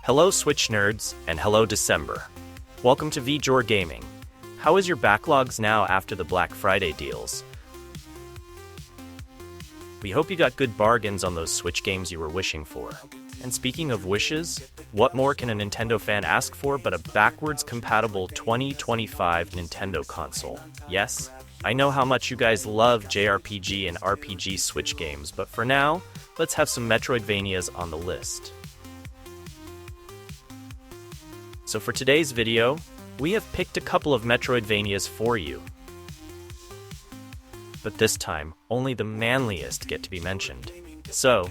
Hello Switch nerds, and hello December. Welcome to VJOR Gaming. How is your backlogs now after the Black Friday deals? We hope you got good bargains on those Switch games you were wishing for. And speaking of wishes, what more can a Nintendo fan ask for but a backwards-compatible 2025 Nintendo console? Yes, I know how much you guys love JRPG and RPG Switch games, but for now, let's have some Metroidvanias on the list. So for today's video, we have picked a couple of Metroidvanias for you. But this time, only the manliest get to be mentioned. So,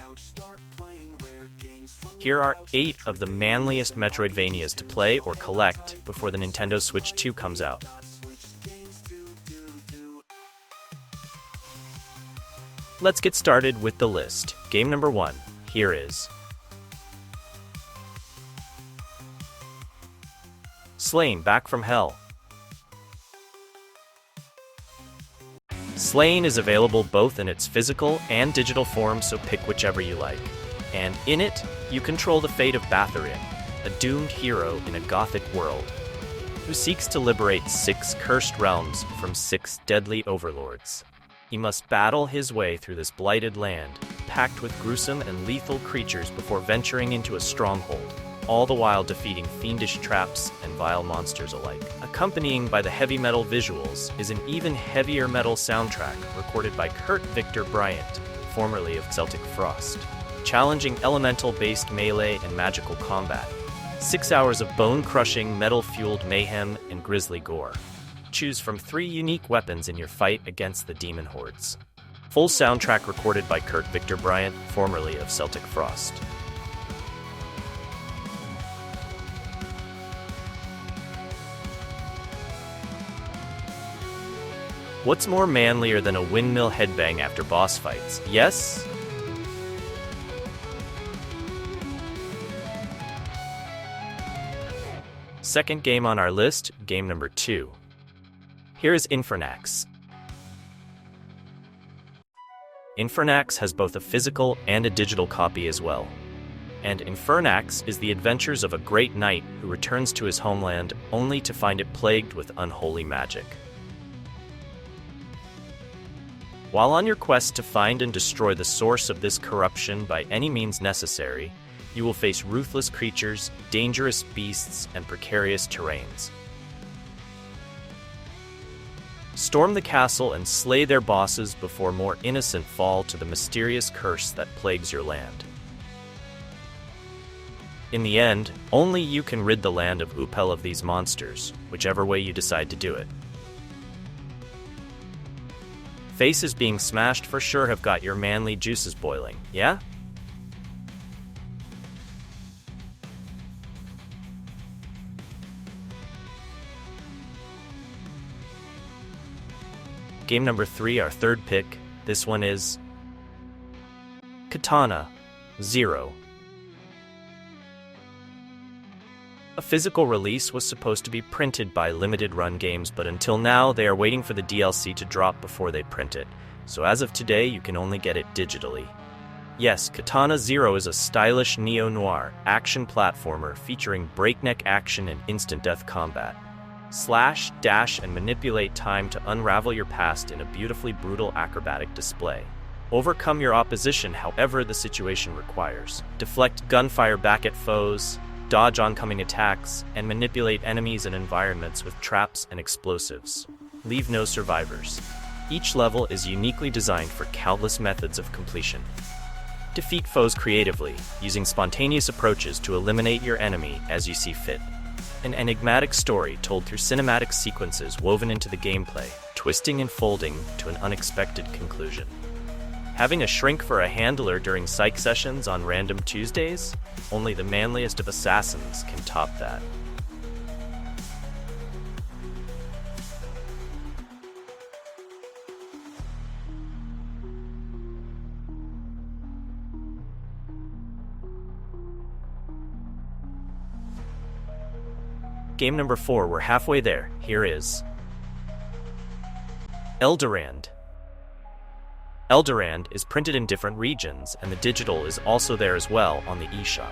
here are 8 of the manliest Metroidvanias to play or collect before the Nintendo Switch 2 comes out. Let's get started with the list. Game number 1, here is Slain Back from Hell. Slain is available both in its physical and digital form, so pick whichever you like. And in it, you control the fate of Bathorin, a doomed hero in a gothic world, who seeks to liberate 6 cursed realms from 6 deadly overlords. He must battle his way through this blighted land, packed with gruesome and lethal creatures before venturing into a stronghold, all the while defeating fiendish traps and vile monsters alike. Accompanying by the heavy metal visuals is an even heavier metal soundtrack recorded by Kurt Victor Bryant, formerly of Celtic Frost. Challenging elemental-based melee and magical combat. 6 hours of bone-crushing, metal-fueled mayhem and grisly gore. Choose from 3 unique weapons in your fight against the demon hordes. Full soundtrack recorded by Kurt Victor Bryant, formerly of Celtic Frost. What's more manlier than a windmill headbang after boss fights? Yes? Second game on our list, game number 2. Here is Infernax. Infernax has both a physical and a digital copy as well. And Infernax is the adventures of a great knight who returns to his homeland only to find it plagued with unholy magic. While on your quest to find and destroy the source of this corruption by any means necessary, you will face ruthless creatures, dangerous beasts, and precarious terrains. Storm the castle and slay their bosses before more innocent fall to the mysterious curse that plagues your land. In the end, only you can rid the land of Upel of these monsters, whichever way you decide to do it. Faces being smashed for sure have got your manly juices boiling, yeah? Game number 3, our third pick. This one is Katana Zero. A physical release was supposed to be printed by Limited Run Games, but until now they are waiting for the DLC to drop before they print it, so as of today you can only get it digitally. Yes, Katana Zero is a stylish neo-noir action platformer featuring breakneck action and instant death combat. Slash, dash, and manipulate time to unravel your past in a beautifully brutal acrobatic display. Overcome your opposition however the situation requires. Deflect gunfire back at foes, dodge oncoming attacks, and manipulate enemies and environments with traps and explosives. Leave no survivors. Each level is uniquely designed for countless methods of completion. Defeat foes creatively, using spontaneous approaches to eliminate your enemy as you see fit. An enigmatic story told through cinematic sequences woven into the gameplay, twisting and folding to an unexpected conclusion. Having a shrink for a handler during psych sessions on random Tuesdays? Only the manliest of assassins can top that. Game number 4, we're halfway there. Here is Eldorand. Eldorand is printed in different regions, and the digital is also there as well on the eShop.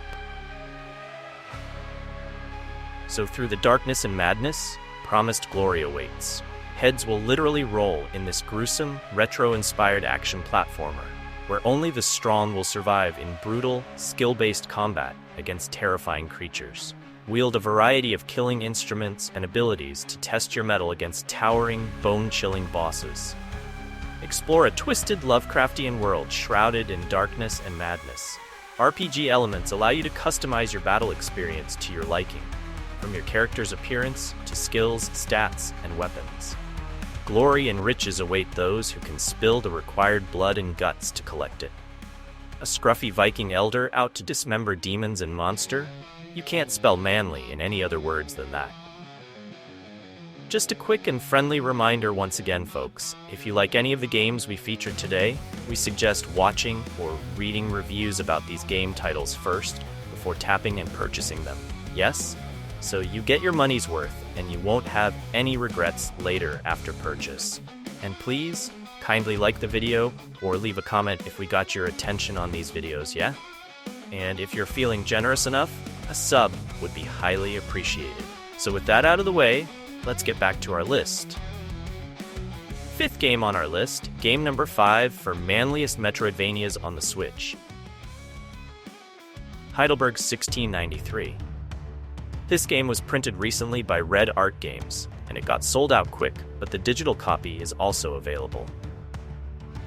So through the darkness and madness, promised glory awaits. Heads will literally roll in this gruesome, retro-inspired action platformer, where only the strong will survive in brutal, skill-based combat against terrifying creatures. Wield a variety of killing instruments and abilities to test your mettle against towering, bone-chilling bosses. Explore a twisted Lovecraftian world shrouded in darkness and madness. RPG elements allow you to customize your battle experience to your liking, from your character's appearance to skills, stats, and weapons. Glory and riches await those who can spill the required blood and guts to collect it. A scruffy Viking elder out to dismember demons and monster? You can't spell manly in any other words than that. Just a quick and friendly reminder once again, folks, if you like any of the games we featured today, we suggest watching or reading reviews about these game titles first before tapping and purchasing them. Yes? So you get your money's worth and you won't have any regrets later after purchase. And please, kindly like the video or leave a comment if we got your attention on these videos, yeah? And if you're feeling generous enough, a sub would be highly appreciated. So with that out of the way, let's get back to our list. Fifth game on our list, game number 5 for Manliest Metroidvanias on the Switch. Heidelberg's 1693. This game was printed recently by Red Art Games, and it got sold out quick, but the digital copy is also available.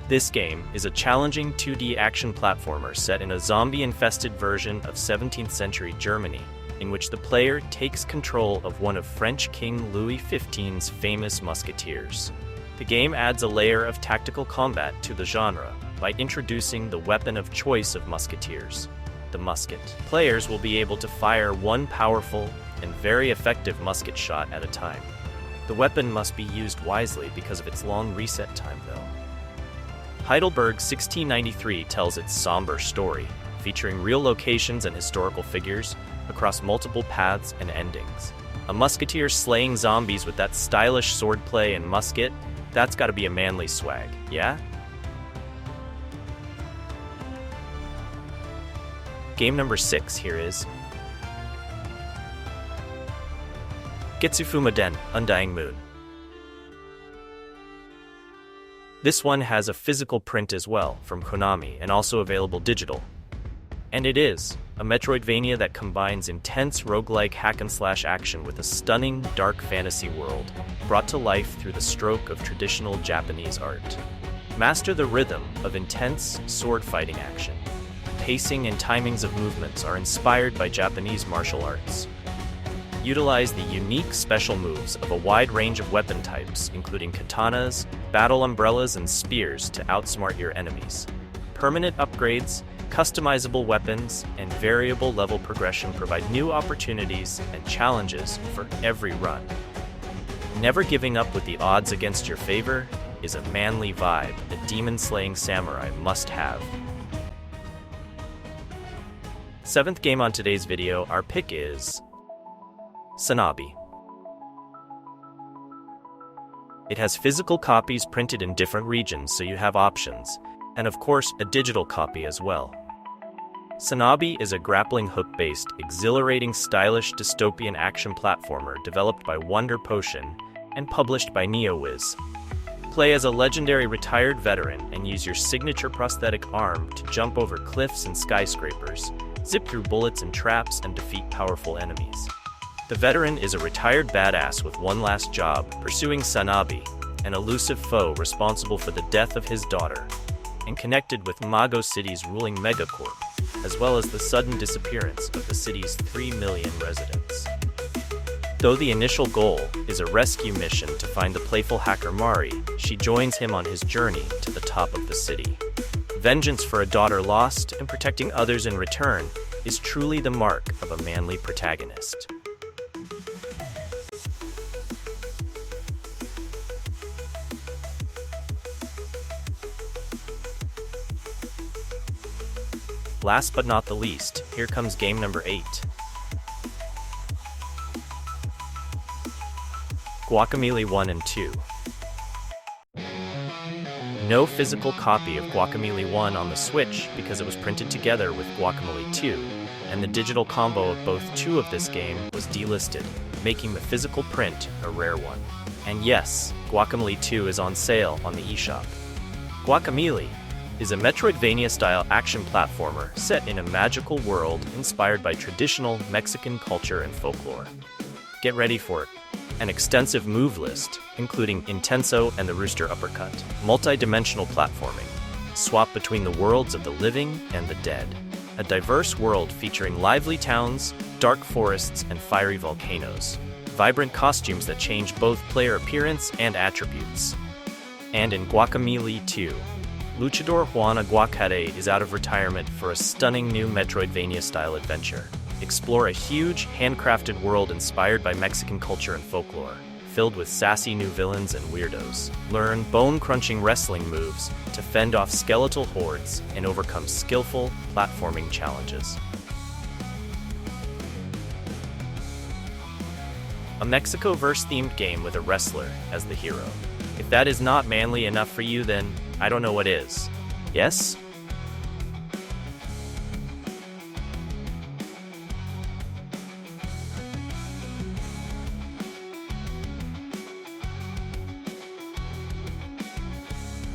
This game is a challenging 2D action platformer set in a zombie-infested version of 17th century Germany, in which the player takes control of one of French King Louis XV's famous musketeers. The game adds a layer of tactical combat to the genre by introducing the weapon of choice of musketeers, the musket. Players will be able to fire one powerful and very effective musket shot at a time. The weapon must be used wisely because of its long reset time, though. Heidelberg 1693 tells its somber story, featuring real locations and historical figures across multiple paths and endings. A musketeer slaying zombies with that stylish swordplay and musket, that's gotta be a manly swag, yeah? Game number 6 here is Getsufuma Den, Undying Moon. This one has a physical print as well from Konami and also available digital. And it is a Metroidvania that combines intense roguelike hack-and-slash action with a stunning dark fantasy world, brought to life through the stroke of traditional Japanese art. Master the rhythm of intense sword-fighting action. Pacing and timings of movements are inspired by Japanese martial arts. Utilize the unique special moves of a wide range of weapon types, including katanas, battle umbrellas, and spears to outsmart your enemies. Permanent upgrades, customizable weapons, and variable level progression provide new opportunities and challenges for every run. Never giving up with the odds against your favor is a manly vibe a demon-slaying samurai must have. Seventh game on today's video, our pick is Sanabi. It has physical copies printed in different regions, so you have options, and of course a digital copy as well. Sanabi is a grappling hook-based, exhilarating, stylish dystopian action platformer developed by Wonder Potion and published by NeoWiz. Play as a legendary retired veteran and use your signature prosthetic arm to jump over cliffs and skyscrapers, zip through bullets and traps, and defeat powerful enemies. The veteran is a retired badass with one last job, pursuing Sanabi, an elusive foe responsible for the death of his daughter, and connected with Mago City's ruling megacorp, as well as the sudden disappearance of the city's 3 million residents. Though the initial goal is a rescue mission to find the playful hacker Mari, she joins him on his journey to the top of the city. Vengeance for a daughter lost and protecting others in return is truly the mark of a manly protagonist. Last but not the least, here comes game number 8. Guacamelee 1 and 2. No physical copy of Guacamelee 1 on the Switch because it was printed together with Guacamelee 2, and the digital combo of both two of this game was delisted, making the physical print a rare one. And yes, Guacamelee 2 is on sale on the eShop. Guacamelee is a Metroidvania-style action platformer set in a magical world inspired by traditional Mexican culture and folklore. Get ready for it. An extensive move list, including Intenso and the Rooster Uppercut, multi-dimensional platforming, swap between the worlds of the living and the dead, a diverse world featuring lively towns, dark forests, and fiery volcanoes, vibrant costumes that change both player appearance and attributes. And in Guacamelee 2, Luchador Juan Aguacate is out of retirement for a stunning new Metroidvania-style adventure. Explore a huge, handcrafted world inspired by Mexican culture and folklore, filled with sassy new villains and weirdos. Learn bone-crunching wrestling moves to fend off skeletal hordes and overcome skillful platforming challenges. A Mexico-verse-themed game with a wrestler as the hero. If that is not manly enough for you, then I don't know what is. Yes?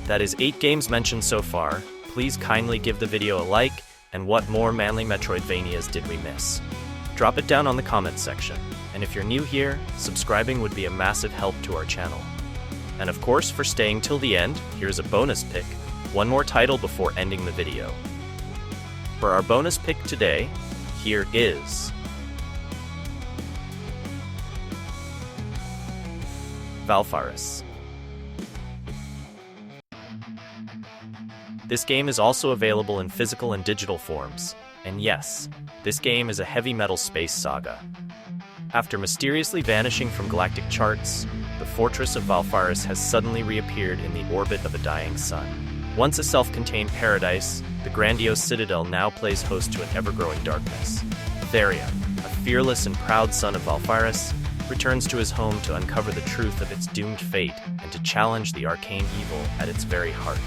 That is 8 games mentioned so far. Please kindly give the video a like, and what more manly Metroidvanias did we miss? Drop it down on the comments section. And if you're new here, subscribing would be a massive help to our channel. And of course, for staying till the end, here's a bonus pick, one more title before ending the video. For our bonus pick today, here is Valfaris. This game is also available in physical and digital forms, and yes, this game is a heavy metal space saga. After mysteriously vanishing from galactic charts, the fortress of Valfaris has suddenly reappeared in the orbit of a dying sun. Once a self-contained paradise, the grandiose citadel now plays host to an ever-growing darkness. Therion, a fearless and proud son of Valfaris, returns to his home to uncover the truth of its doomed fate and to challenge the arcane evil at its very heart.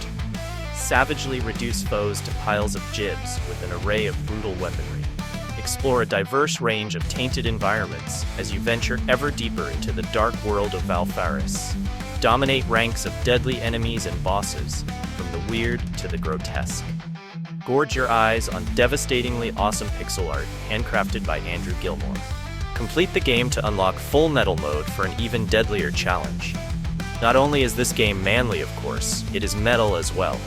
Savagely reduce foes to piles of gibs with an array of brutal weaponry. Explore a diverse range of tainted environments as you venture ever deeper into the dark world of Valfaris. Dominate ranks of deadly enemies and bosses, from the weird to the grotesque. Gorge your eyes on devastatingly awesome pixel art handcrafted by Andrew Gilmore. Complete the game to unlock full metal mode for an even deadlier challenge. Not only is this game manly, of course, it is metal as well.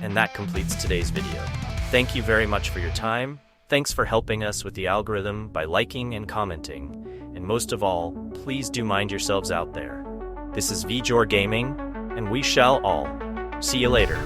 And that completes today's video. Thank you very much for your time. Thanks for helping us with the algorithm by liking and commenting. And most of all, please do mind yourselves out there. This is VJor Gaming, and we shall all see you later.